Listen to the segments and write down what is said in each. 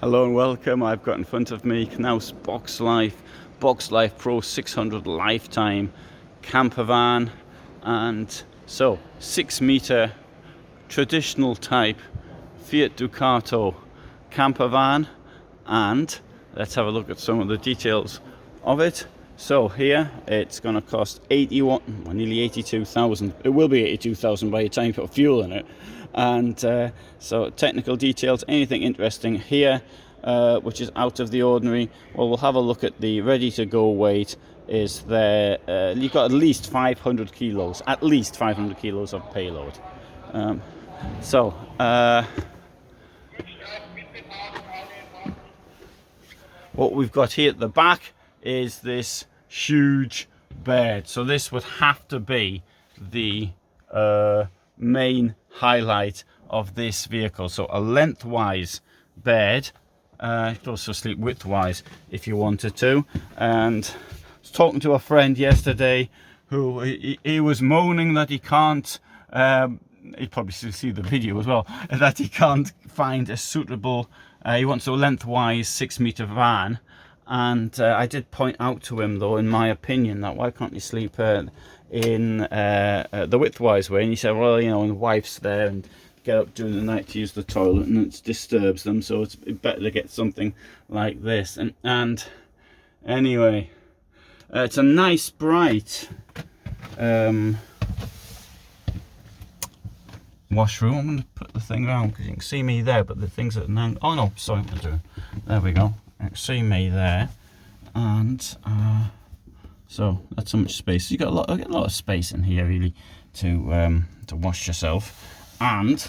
Hello and welcome. I've got in front of me Knaus Boxlife Pro 600 Lifetime campervan, and so 6-meter traditional type Fiat Ducato campervan, and let's have a look at some of the details of it. So here it's going to cost nearly 82,000. It will be 82,000 by the time you put fuel in it. And so technical details, anything interesting here which is out of the ordinary, well, we'll have a look at the ready to go weight. Is there you've got at least 500 kilos of payload. What we've got here at the back is this huge bed. So this would have to be the main highlight of this vehicle. So a lengthwise bed. You could also sleep widthwise if you wanted to. And I was talking to a friend yesterday who he was moaning that he can't, he'd probably see the video as well, that he can't find a suitable, he wants a lengthwise 6-meter van. And I did point out to him, though, in my opinion, that why can't you sleep in the widthwise way? And he said, well, you know, and the wife's there and get up during the night to use the toilet and it disturbs them, so it's better to get something like this. And anyway, it's a nice bright washroom. I'm going to put the thing around because you can see me there, but the things at an angle. Oh no, sorry, there we go. You can see me there, and so that's so much space. You got a lot of space in here really to wash yourself. And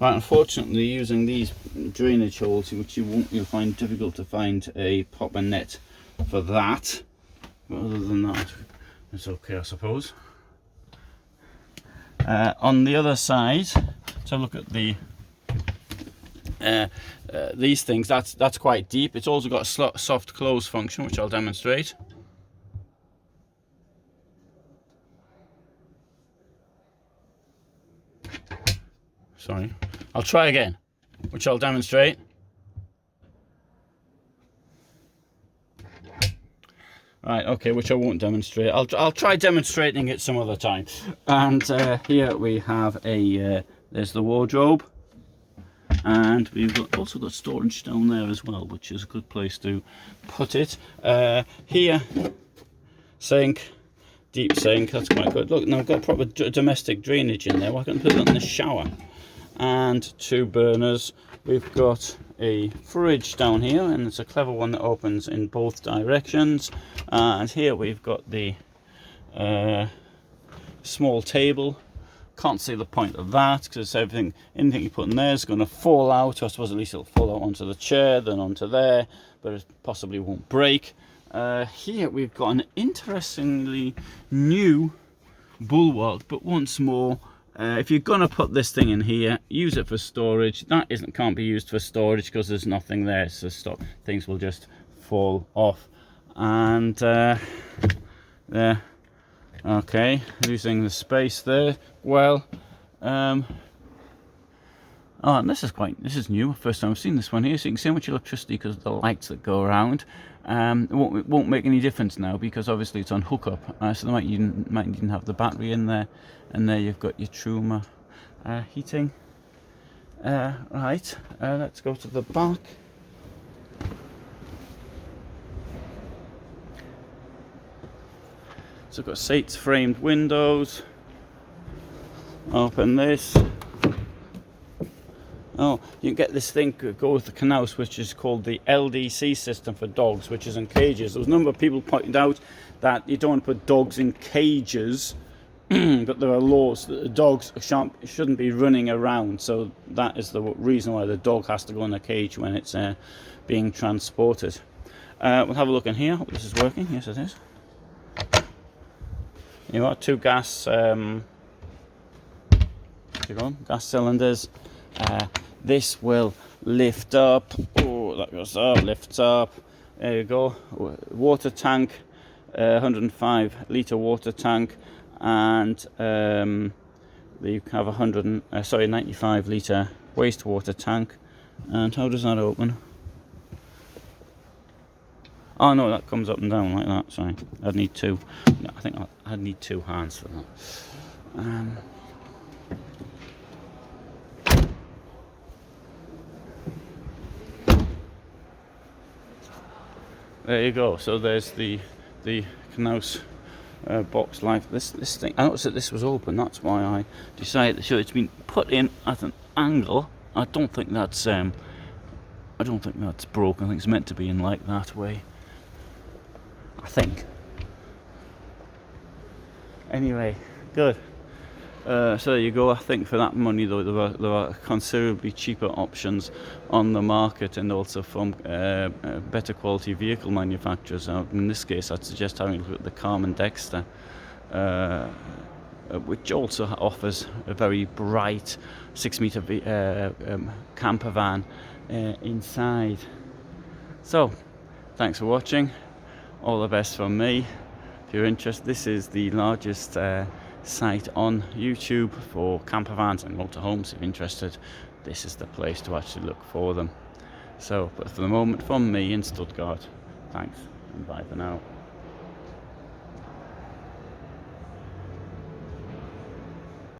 unfortunately, using these drainage holes, which you'll find difficult to find a proper net for that. But other than that, it's okay, I suppose. On the other side, so look at the these things. That's quite deep. It's also got a soft close function, which I'll demonstrate. Sorry, I'll try again, which I'll demonstrate. Right, okay, which I won't demonstrate. I'll try demonstrating it some other time. And here we have there's the wardrobe, and we've also got storage down there as well, which is a good place to put it. Here, sink. Deep sink, that's quite good. Look, now I've got proper domestic drainage in there. Why can't I put that in the shower? And 2 burners. We've got a fridge down here, and it's a clever one that opens in both directions. And here we've got the small table. Can't see the point of that because anything you put in there is going to fall out. I suppose at least it'll fall out onto the chair, then onto there, but it possibly won't break. Here we've got an interestingly new bulwark, but once more, if you're gonna put this thing in here, use it for storage. That can't be used for storage because there's nothing there, so things will just fall off. And there, okay, losing the space there. Well, oh, and this is new. First time I've seen this one here. So you can see how much electricity because of the lights that go around. It won't make any difference now because obviously it's on hookup. So they might even have the battery in there, and there you've got your Truma heating. Right, let's go to the back. So I've got seats, framed windows. Open this. Oh, you can get this thing go with the Knaus, which is called the LDC system for dogs, which is in cages. There was a number of people pointing out that you don't want to put dogs in cages, but there are laws that the dogs shouldn't be running around. So that is the reason why the dog has to go in a cage when it's being transported. We'll have a look in here. Hope this is working. Yes, it is. You've got 2 gas cylinders. This will lift up. Oh, that goes up, lifts up. There you go. Water tank, 105 litre water tank, and you have 95 litre wastewater tank. And how does that open? Oh no, that comes up and down like that. Sorry, I'd need two. No, I think I'd need two hands for that. There you go. So there's the Knaus Boxlife. This thing. I noticed that this was open. That's why I decided to show it. It's been put in at an angle. I don't think that's broken. I think it's meant to be in like that way. I think. Anyway, good. So there you go. I think for that money though, there are considerably cheaper options on the market, and also from better quality vehicle manufacturers. In this case, I'd suggest having a look at the Carmann Dexter, which also offers a very bright 6-meter camper van inside. So, thanks for watching. All the best from me. If you're interested, this is the largest site on YouTube for camper vans and motorhomes. If you're interested, this is the place to actually look for them. So, but for the moment, from me in Stuttgart, thanks and bye for now.